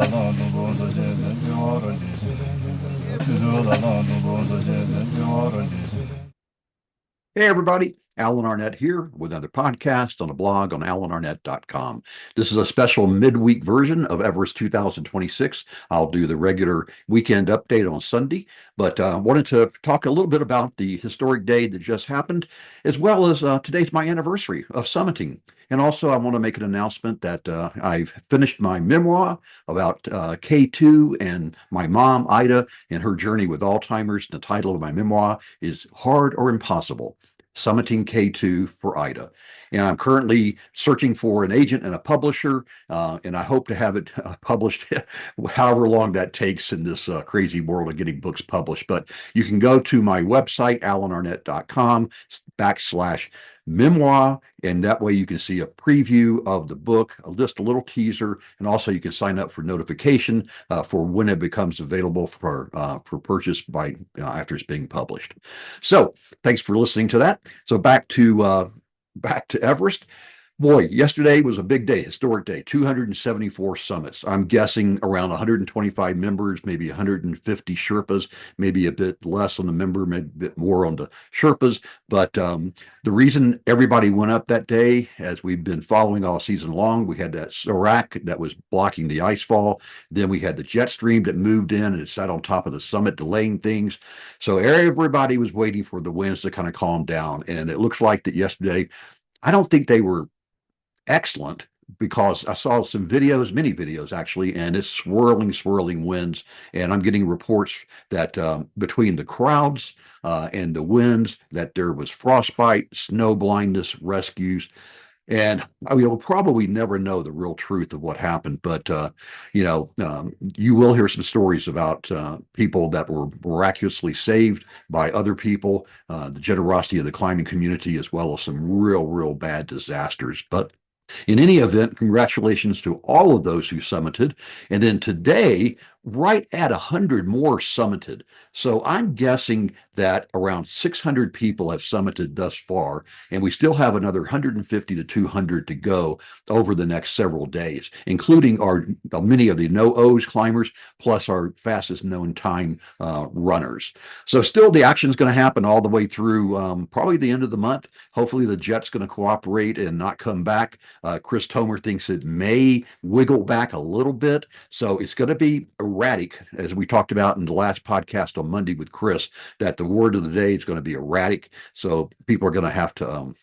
Hey, everybody. Alan Arnett here with another podcast on the blog on alanarnett.com. This is a special midweek version of Everest 2026. I'll do the regular weekend update on Sunday, but wanted to talk a little bit about the historic day that just happened, as well as today's my anniversary of summiting. And also, I want to make an announcement that I've finished my memoir about K2 and my mom, Ida, and her journey with Alzheimer's. The title of my memoir is Hard or Impossible: Summiting K2 for Ida. And I'm currently searching for an agent and a publisher, and I hope to have it published however long that takes in this crazy world of getting books published. But you can go to my website, alanarnett.com/memoir, and that way you can see a preview of the book, just a little teaser, and also you can sign up for notification for when it becomes available for purchase by after it's being published. So thanks for listening to that. So back to Everest. Boy, yesterday was a big day, historic day, 274 summits. I'm guessing around 125 members, maybe 150 Sherpas, maybe a bit less on the member, maybe a bit more on the Sherpas. But the reason everybody went up that day, as we've been following all season long, we had that Serac that was blocking the ice fall. Then we had the jet stream that moved in and it sat on top of the summit, delaying things. So everybody was waiting for the winds to kind of calm down. And it looks like that yesterday, I don't think they were excellent, because I saw some videos, many videos actually, and it's swirling winds. And I'm getting reports that between the crowds and the winds, that there was frostbite, snow blindness, rescues. And we'll probably never know the real truth of what happened, but you will hear some stories about people that were miraculously saved by other people, the generosity of the climbing community, as well as some real bad disasters. But in any event, congratulations to all of those who summited. And then today, right at 100 more summited. So I'm guessing that around 600 people have summited thus far, and we still have another 150 to 200 to go over the next several days, including our many of the no-O's climbers, plus our fastest known time runners. So still the action is going to happen all the way through probably the end of the month. Hopefully the jet's going to cooperate and not come back. Chris Tomer thinks it may wiggle back a little bit. So it's going to be erratic, as we talked about in the last podcast on Monday with Chris, that the word of the day is going to be erratic. So people are going to have to,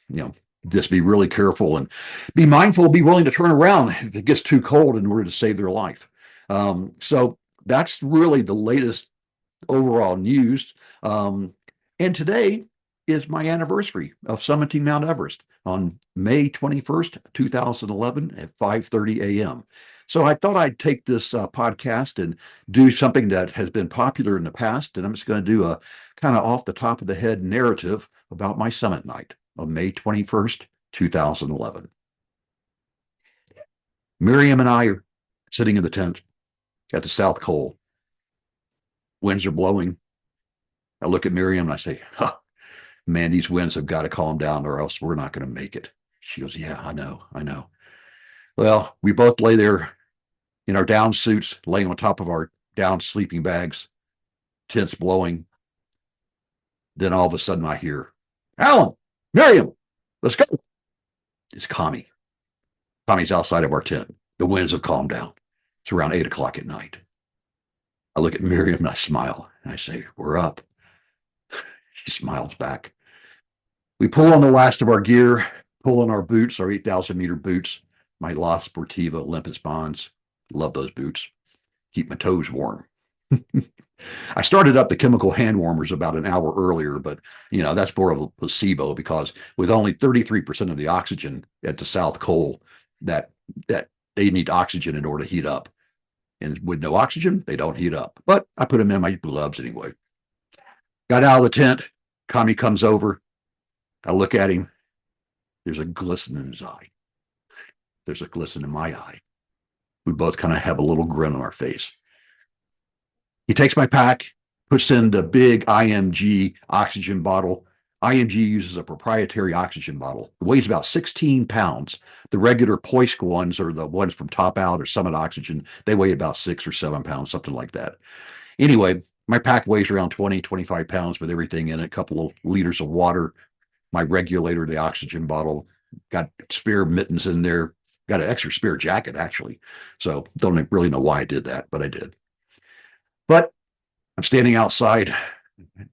just be really careful and be mindful, be willing to turn around if it gets too cold in order to save their life. So that's really the latest overall news. And today is my anniversary of summiting Mount Everest on May 21st, 2011 at 5:30 a.m. So I thought I'd take this podcast and do something that has been popular in the past, and I'm just going to do a kind of off the top of the head narrative about my summit night on May 21st, 2011. Miriam and I are sitting in the tent at the South Col. Winds are blowing. I look at Miriam and I say, man, these winds have got to calm down or else we're not going to make it. She goes, yeah, I know. Well, we both lay there in our down suits, laying on top of our down sleeping bags, tents blowing. Then all of a sudden I hear, Alan, Miriam, let's go. It's Kami. Kami's outside of our tent. The winds have calmed down. It's around 8 o'clock at night. I look at Miriam and I smile and I say, we're up. She smiles back. We pull on the last of our gear, pull on our boots, our 8,000-meter boots, my La Sportiva Olympus Bonds. Love those boots. Keep my toes warm. I started up the chemical hand warmers about an hour earlier, but that's more of a placebo, because with only 33% of the oxygen at the South Col, that they need oxygen in order to heat up. And with no oxygen, they don't heat up. But I put them in my gloves anyway. Got out of the tent. Kami comes over. I look at him. There's a glisten in his eye. There's a glisten in my eye. We both kind of have a little grin on our face. He takes my pack, puts in the big IMG oxygen bottle, IMG uses a proprietary oxygen bottle. It weighs about 16 pounds. The regular Poisk ones, or the ones from Top Out or Summit Oxygen, they weigh about 6 or 7 pounds, something like that. Anyway, my pack weighs around 20, 25 pounds with everything in it, a couple of liters of water, my regulator, the oxygen bottle, got spare mittens in there, got an extra spare jacket, actually. So don't really know why I did that, but I did. But I'm standing outside.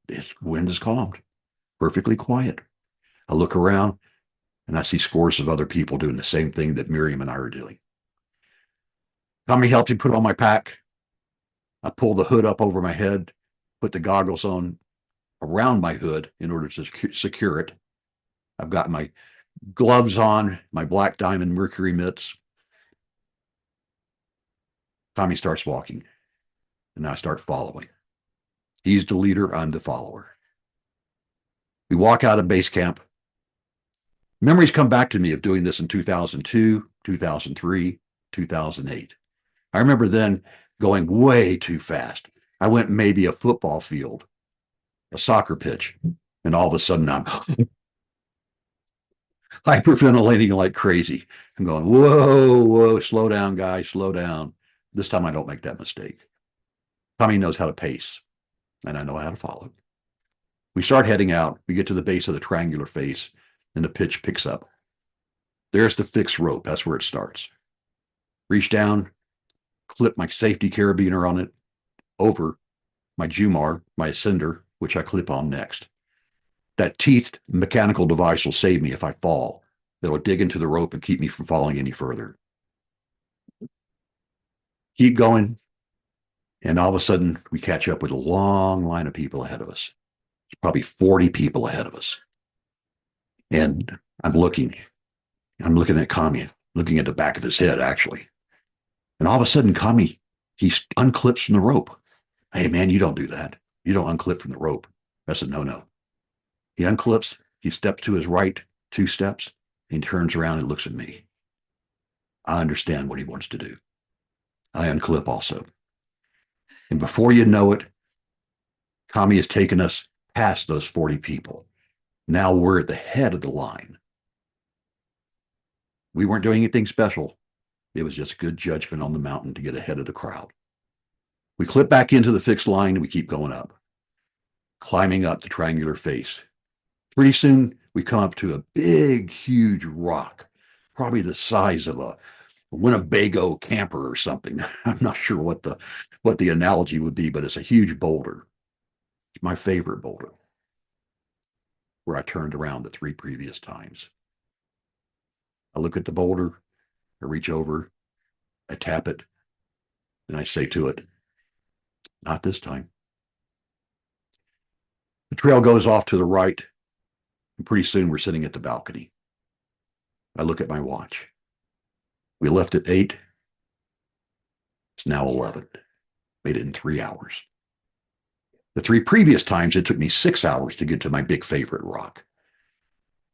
The wind is calmed, perfectly quiet. I look around and I see scores of other people doing the same thing that Miriam and I are doing. Tommy helps me put on my pack. I pull the hood up over my head, put the goggles on around my hood in order to secure it. I've got my gloves on, my Black Diamond mercury mitts. Tommy starts walking, and I start following. He's the leader, I'm the follower. We walk out of base camp. Memories come back to me of doing this in 2002, 2003, 2008. I remember then going way too fast. I went maybe a football field, a soccer pitch, and all of a sudden I'm hyperventilating like crazy. I'm going, whoa, whoa, slow down, guys, slow down. This time I don't make that mistake. Tommy knows how to pace, and I know how to follow. We start heading out. We get to the base of the triangular face, and the pitch picks up. There's the fixed rope. That's where it starts. Reach down, clip my safety carabiner on it over my Jumar, my Ascender, which I clip on next. That teethed mechanical device will save me if I fall. It'll dig into the rope and keep me from falling any further. Keep going. And all of a sudden, we catch up with a long line of people ahead of us. There's probably 40 people ahead of us. And I'm looking at Kami, looking at the back of his head, actually. And all of a sudden, Kami, he unclips from the rope. Hey, man, you don't do that. You don't unclip from the rope. That's a no-no. He unclips, he steps to his right 2 steps, and turns around and looks at me. I understand what he wants to do. I unclip also. And before you know it, Kami has taken us past those 40 people. Now we're at the head of the line. We weren't doing anything special. It was just good judgment on the mountain to get ahead of the crowd. We clip back into the fixed line and we keep going up, climbing up the triangular face. Pretty soon, we come up to a big, huge rock, probably the size of a Winnebago camper or something. I'm not sure what the analogy would be, but it's a huge boulder. It's my favorite boulder, where I turned around the 3 previous times. I look at the boulder, I reach over, I tap it, and I say to it, not this time. The trail goes off to the right, and pretty soon we're sitting at the balcony. I look at my watch. We left at 8. It's now 11. Made it in 3 hours. The 3 previous times, it took me 6 hours to get to my big favorite rock.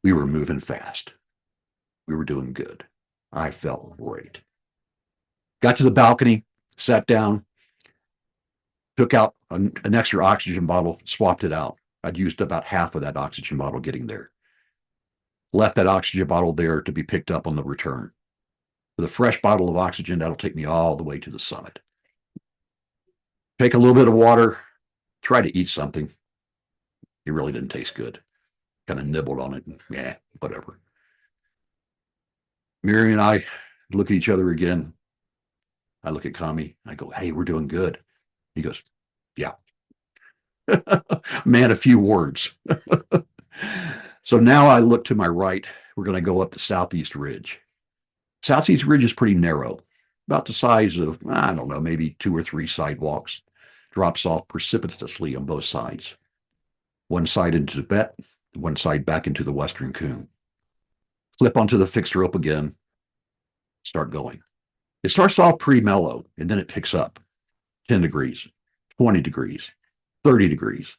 We were moving fast. We were doing good. I felt great. Got to the balcony, sat down, took out an extra oxygen bottle, swapped it out. I'd used about half of that oxygen bottle getting there. Left that oxygen bottle there to be picked up on the return. With a fresh bottle of oxygen, that'll take me all the way to the summit. Take a little bit of water, try to eat something. It really didn't taste good. Kind of nibbled on it, and yeah, whatever. Miriam and I look at each other again. I look at Kami. I go, hey, we're doing good. He goes, yeah. Man, a few words. So now I look to my right. We're going to go up the Southeast Ridge. Southeast Ridge is pretty narrow, about the size of, I don't know, maybe 2 or 3 sidewalks. Drops off precipitously on both sides. One side into Tibet, one side back into the Western Cone. Flip onto the fixed rope again. Start going. It starts off pretty mellow, and then it picks up 10 degrees, 20 degrees, 30 degrees.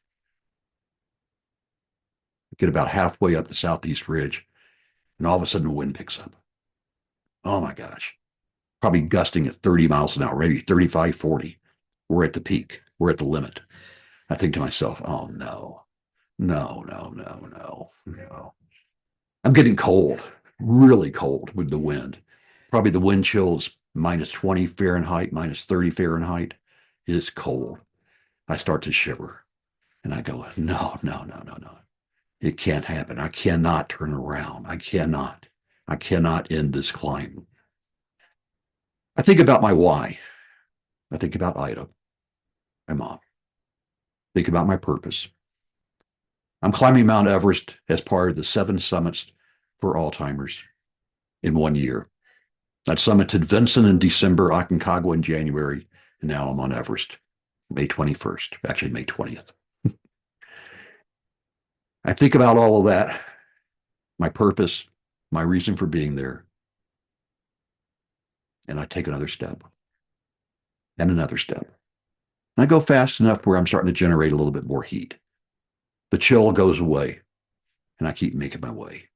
Get about halfway up the Southeast Ridge, and all of a sudden the wind picks up. Oh my gosh. Probably gusting at 30 miles an hour, maybe 35, 40. We're at the peak. We're at the limit. I think to myself, oh no. No, no, no, no, no. I'm getting cold, really cold with the wind. Probably the wind chills minus 20 Fahrenheit, minus 30 Fahrenheit. It is cold. I start to shiver and I go, no, no, no, no, no. It can't happen. I cannot turn around. I cannot. I cannot end this climb. I think about my why. I think about Ida, my mom. Think about my purpose. I'm climbing Mount Everest as part of the 7 summits for Alzheimer's in 1 year. I summited Vinson in December, Aconcagua in January, and now I'm on Everest, May 21st, actually May 20th. I think about all of that, my purpose, my reason for being there, and I take another step and another step. And I go fast enough where I'm starting to generate a little bit more heat. The chill goes away, and I keep making my way.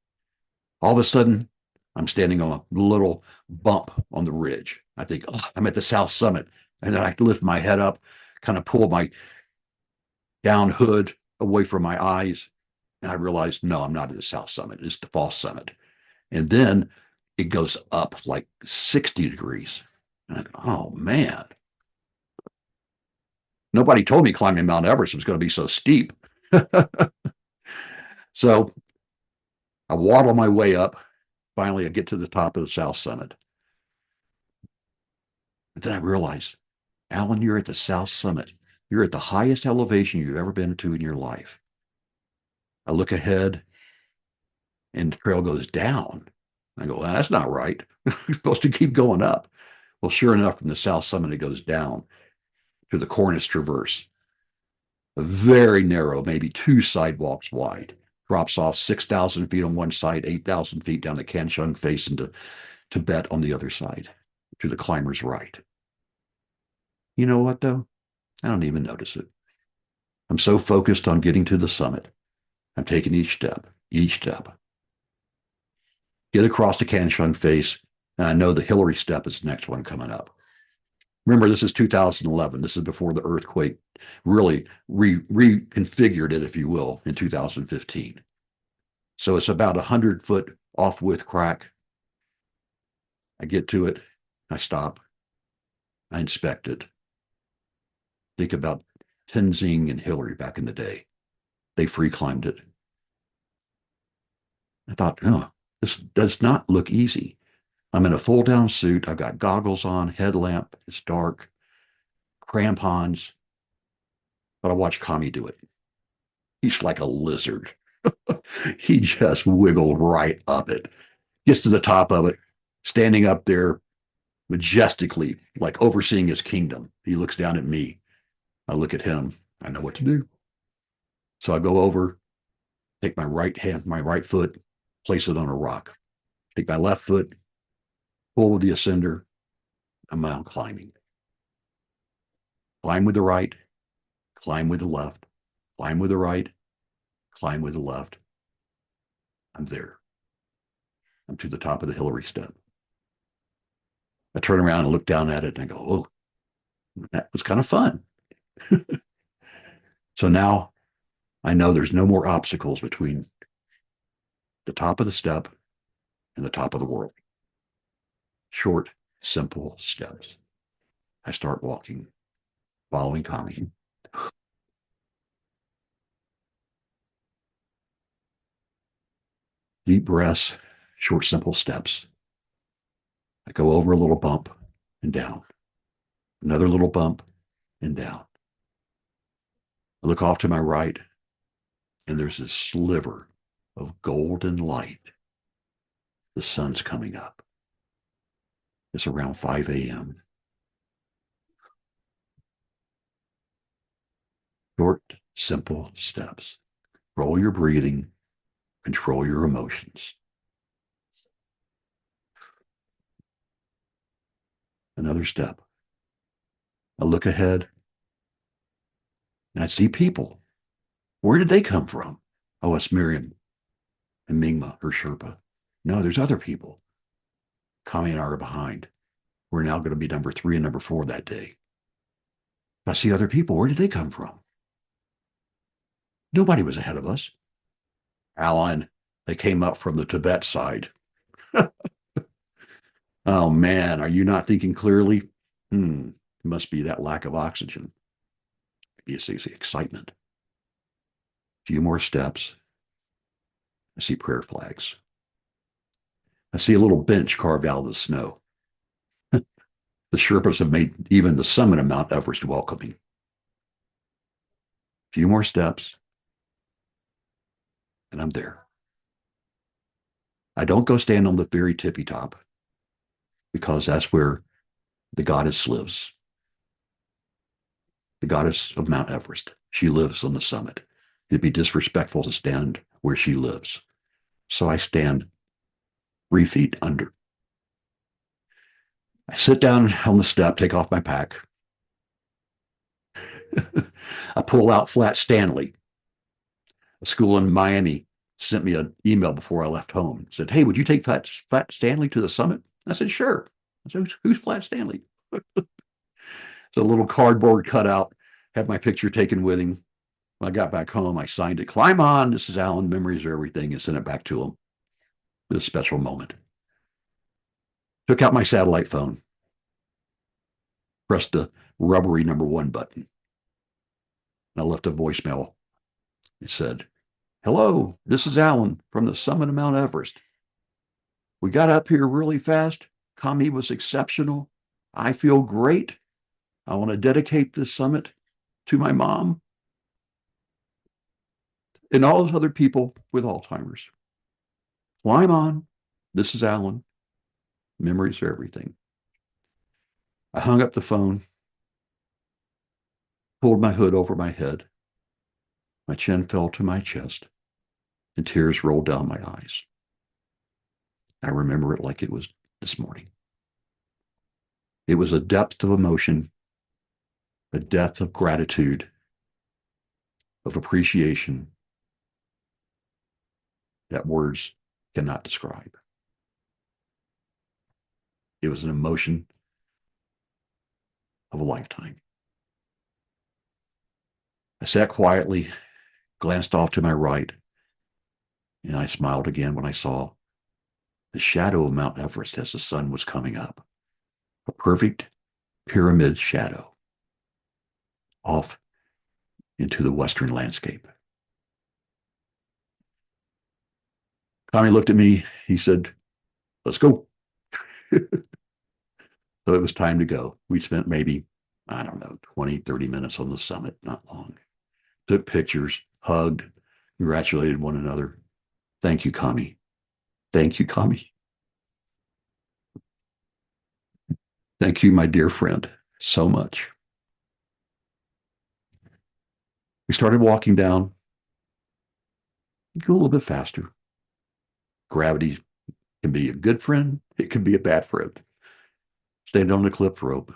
All of a sudden, I'm standing on a little bump on the ridge. I think, oh, I'm at the South Summit. And then I lift my head up, kind of pull my down hood away from my eyes. And I realized, no, I'm not at the South Summit. It's the False Summit. And then it goes up like 60 degrees. And I go, oh, man. Nobody told me climbing Mount Everest was going to be so steep. So I waddle my way up. Finally, I get to the top of the South Summit. But then I realize, Alan, you're at the South Summit. You're at the highest elevation you've ever been to in your life. I look ahead and the trail goes down. I go, well, that's not right. You're supposed to keep going up. Well, sure enough, from the South Summit, it goes down to the Cornice Traverse, a very narrow, maybe 2 sidewalks wide. Drops off 6,000 feet on one side, 8,000 feet down the Kanshung face into Tibet on the other side, to the climber's right. You know what, though? I don't even notice it. I'm so focused on getting to the summit. I'm taking each step. Get across the Kanshung face, and I know the Hillary step is the next one coming up. Remember, this is 2011. This is before the earthquake really reconfigured it, if you will, in 2015. So it's about 100-foot off width crack. I get to it. I stop. I inspect it. Think about Tenzing and Hillary back in the day. They free climbed it. I thought, oh, this does not look easy. I'm in a full down suit. I've got goggles on, headlamp. It's dark, crampons. But I watched Kami do it. He's like a lizard. He just wiggled right up it, gets to the top of it, standing up there majestically, like overseeing his kingdom. He looks down at me. I look at him. I know what to do. So I go over, take my right hand, my right foot, place it on a rock. Take my left foot, pull with the ascender. I'm now climbing. Climb with the right, climb with the left, climb with the right, climb with the left. I'm there. I'm to the top of the Hillary step. I turn around and look down at it and I go, oh, that was kind of fun. So now I know there's no more obstacles between the top of the step and the top of the world. Short, simple steps. I start walking, following Kami. Deep breaths, short, simple steps. I go over a little bump and down, another little bump and down. I look off to my right, and there's this sliver of golden light. The sun's coming up. It's around 5 a.m. Short, simple steps. Control your breathing, control your emotions. Another step. I look ahead and I see people. Where did they come from? Oh, it's Miriam and Mingma, her Sherpa. No, there's other people. Kami and I are behind. We're now going to be number 3 and number 4 that day. I see other people. Where did they come from? Nobody was ahead of us. Alan, they came up from the Tibet side. Oh man, are you not thinking clearly? It must be that lack of oxygen. Maybe it's the excitement. A few more steps. I see prayer flags. I see a little bench carved out of the snow. The Sherpas have made even the summit of Mount Everest welcoming. A few more steps, and I'm there. I don't go stand on the very tippy top because that's where the goddess lives. The goddess of Mount Everest. She lives on the summit. It'd be disrespectful to stand where she lives. So I stand 3 feet under. I sit down on the step, take off my pack. I pull out Flat Stanley. A school in Miami sent me an email before I left home. Said, hey, would you take Flat Stanley to the summit? I said, sure. I said, who's Flat Stanley? So a little cardboard cutout, had my picture taken with him. When I got back home, I signed it. Climb on. This is Alan. Memories are everything, and sent it back to him. It was a special moment. Took out my satellite phone, pressed the rubbery #1 button. I left a voicemail. It said, hello, this is Alan from the summit of Mount Everest. We got up here really fast. Kami was exceptional. I feel great. I want to dedicate this summit to my mom and all those other people with Alzheimer's. Climb on. This is Alan. Memories are everything. I hung up the phone, pulled my hood over my head. My chin fell to my chest, and tears rolled down my eyes. I remember it like it was this morning. It was a depth of emotion, a depth of gratitude, of appreciation that words cannot describe. It was an emotion of a lifetime. I sat quietly, glanced off to my right, and I smiled again when I saw the shadow of Mount Everest as the sun was coming up. A perfect pyramid shadow off into the western landscape. Tommy looked at me. He said, let's go. So it was time to go. We spent maybe, I don't know, 20, 30 minutes on the summit, not long. Took pictures, hugged, congratulated one another. Thank you, Kami. Thank you, Kami. Thank you, my dear friend, so much. We started walking down. Go a little bit faster. Gravity can be a good friend. It can be a bad friend. Stayed on the cliff rope.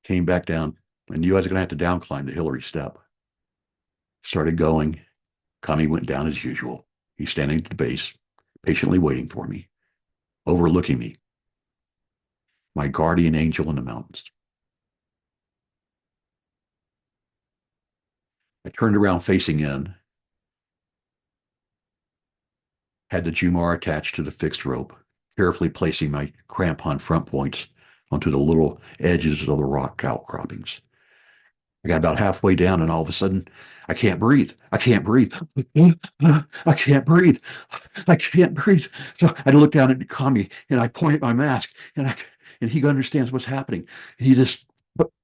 Came back down. I knew I was going to have to down climb the Hillary step. Started going. Kami went down as usual. He's standing at the base, patiently waiting for me, overlooking me. My guardian angel in the mountains. I turned around facing in, had the Jumar attached to the fixed rope, carefully placing my crampon front points onto the little edges of the rock outcroppings. I got about halfway down, and all of a sudden, I can't breathe. I can't breathe. I can't breathe. I can't breathe. So I look down at Kami, and I point at my mask, and he understands what's happening. And he just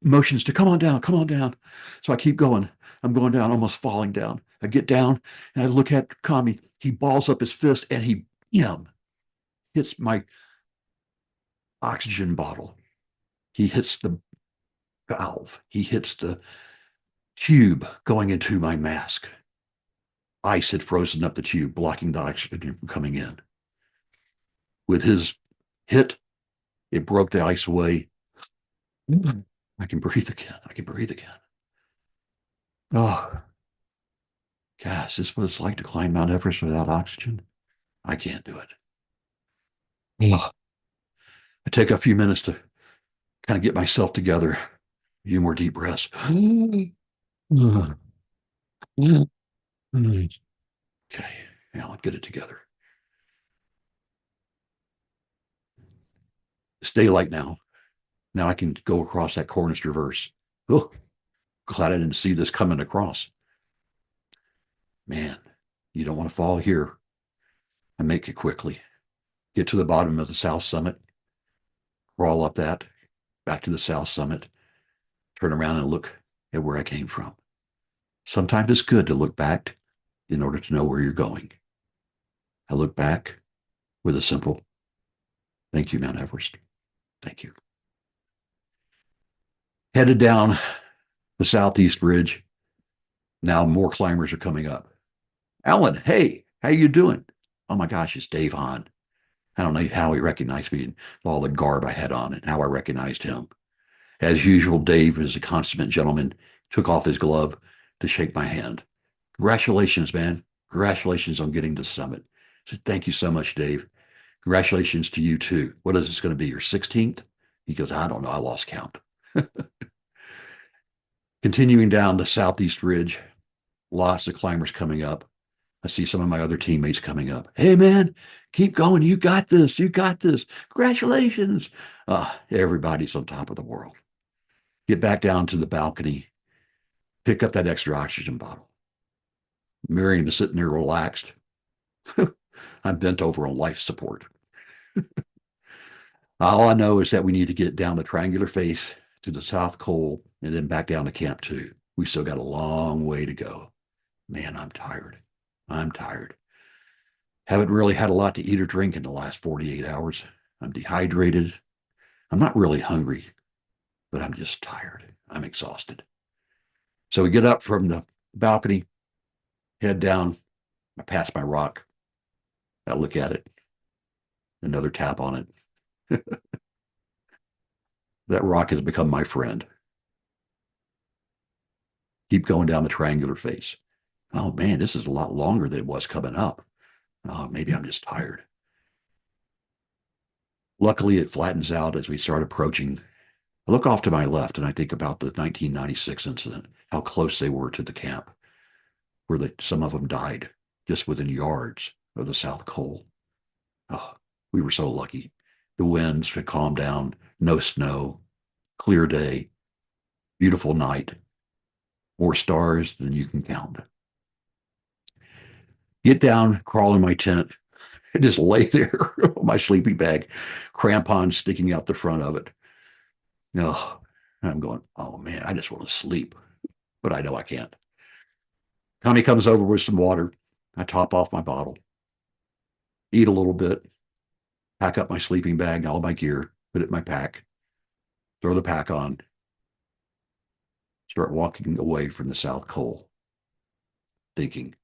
motions to come on down, come on down. So I keep going. I'm going down, almost falling down. I get down, and I look at Kami. He balls up his fist, and he hits my oxygen bottle. He hits the valve. He hits the tube going into my mask. Ice had frozen up the tube, blocking the oxygen from coming in. With his hit, it broke the ice away. I can breathe again. I can breathe again. Oh, gosh, this is what it's like to climb Mount Everest without oxygen. I can't do it. Oh. I take a few minutes to kind of get myself together. A few more deep breaths. Mm. Okay, now let's get it together. It's daylight now. Now I can go across that Cornice Traverse. Oh, glad I didn't see this coming across. Man, you don't want to fall here. I make it quickly. Get to the bottom of the South Summit, crawl up that, back to the South Summit, turn around and look at where I came from. Sometimes it's good to look back in order to know where you're going. I look back with a simple thank you, Mount Everest. Thank you. Headed down the Southeast Ridge. Now more climbers are coming up. Alan, hey, how you doing? Oh my gosh, it's Dave Hahn. I don't know how he recognized me and all the garb I had on and how I recognized him. As usual, Dave is a consummate gentleman, took off his glove to shake my hand. Congratulations, man. Congratulations on getting to the summit. I said, thank you so much, Dave. Congratulations to you too. What is this going to be, your 16th? He goes, I don't know. I lost count. Continuing down the Southeast Ridge, lots of climbers coming up. I see some of my other teammates coming up. Hey, man, keep going. You got this. You got this. Congratulations. Everybody's on top of the world. Get back down to the balcony, pick up that extra oxygen bottle. Miriam is sitting there relaxed. I'm bent over on life support. All I know is that we need to get down the triangular face to the South Col and then back down to Camp 2. We still got a long way to go. Man, I'm tired. I'm tired. Haven't really had a lot to eat or drink in the last 48 hours. I'm dehydrated. I'm not really hungry, but I'm just tired. I'm exhausted. So we get up from the balcony, head down. I pass my rock. I look at it. Another tap on it. That rock has become my friend. Keep going down the triangular face. Oh man, this is a lot longer than it was coming up. Oh, maybe I'm just tired. Luckily, it flattens out as we start approaching. I look off to my left and I think about the 1996 incident, how close they were to the camp, where some of them died just within yards of the South Col. Oh, we were so lucky. The winds had calmed down, no snow, clear day, beautiful night, more stars than you can count. Get down, crawl in my tent, and just lay there on my sleeping bag, crampons sticking out the front of it. No, I'm going, oh man, I just want to sleep, but I know I can't. Tommy comes over with some water. I top off my bottle, eat a little bit, pack up my sleeping bag, all my gear, put it in my pack, throw the pack on, start walking away from the South Col, thinking,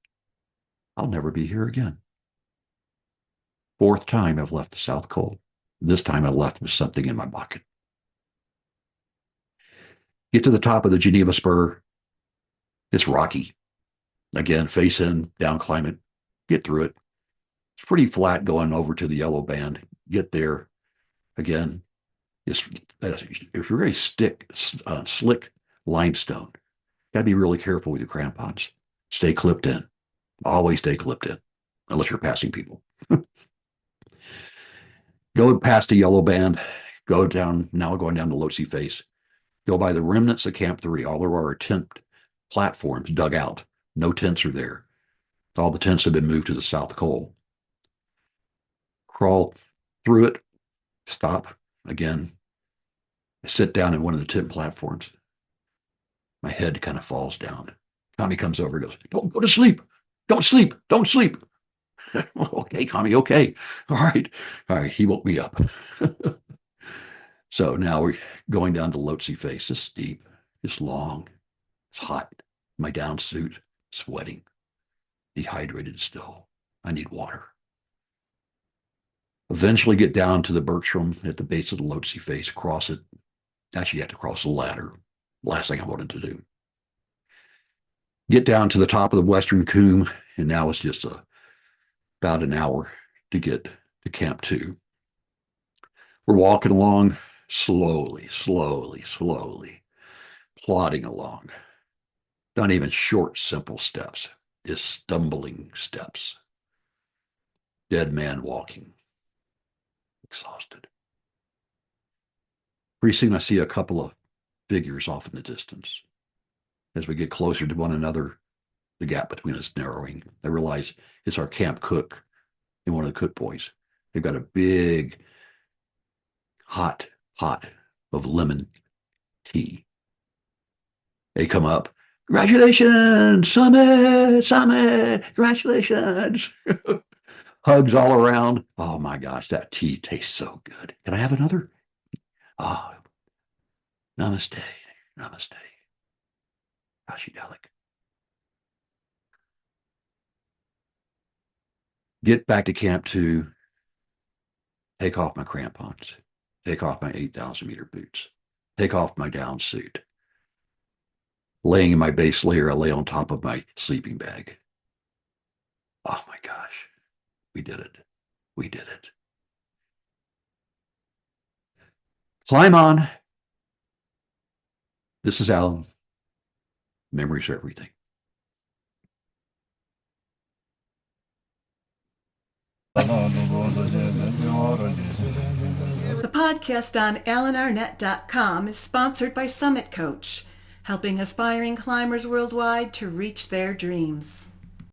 I'll never be here again. Fourth time I've left the South Col. This time I left with something in my pocket. Get to the top of the Geneva Spur. It's rocky. Again, face in, down climb it, get through it. It's pretty flat going over to the yellow band. Get there. Again, it's very slick limestone. Got to be really careful with your crampons. Stay clipped in. Always stay clipped in, unless you're passing people. Go past the yellow band. Go down. Now going down the Lhotse face. Go by the remnants of Camp 3. All there are tent platforms dug out. No tents are there. All the tents have been moved to the South Col. Crawl through it. Stop again. I sit down in one of the tent platforms. My head kind of falls down. Tommy comes over and goes, don't go to sleep. Don't sleep. Don't sleep. Okay, Tommy, okay. All right. All right. He woke me up. So now we're going down to Lhotse face. It's steep. It's long. It's hot. My down suit, sweating, dehydrated still. I need water. Eventually get down to the Bergstrom at the base of the Lhotse face, cross it. Actually, you have to cross the ladder. Last thing I wanted to do. Get down to the top of the Western Cwm, and now it's just about an hour to get to Camp 2. We're walking along slowly, slowly, slowly, plodding along. Not even short, simple steps. It's stumbling steps. Dead man walking, exhausted. Pretty soon I see a couple of figures off in the distance. As we get closer to one another, the gap between us narrowing. I realize it's our camp cook and one of the cook boys. They've got a big hot pot of lemon tea. They come up, congratulations, Summit, Summit, congratulations. Hugs all around. Oh my gosh, that tea tastes so good. Can I have another? Oh, namaste, namaste. Ashidalik. Get back to camp to take off my crampons, take off my 8,000 meter boots, take off my down suit. Laying in my base layer, I lay on top of my sleeping bag. Oh my gosh, we did it. We did it. Climb on. This is Alan. Memories are everything. The podcast on AlanArnett.com is sponsored by Summit Coach, helping aspiring climbers worldwide to reach their dreams.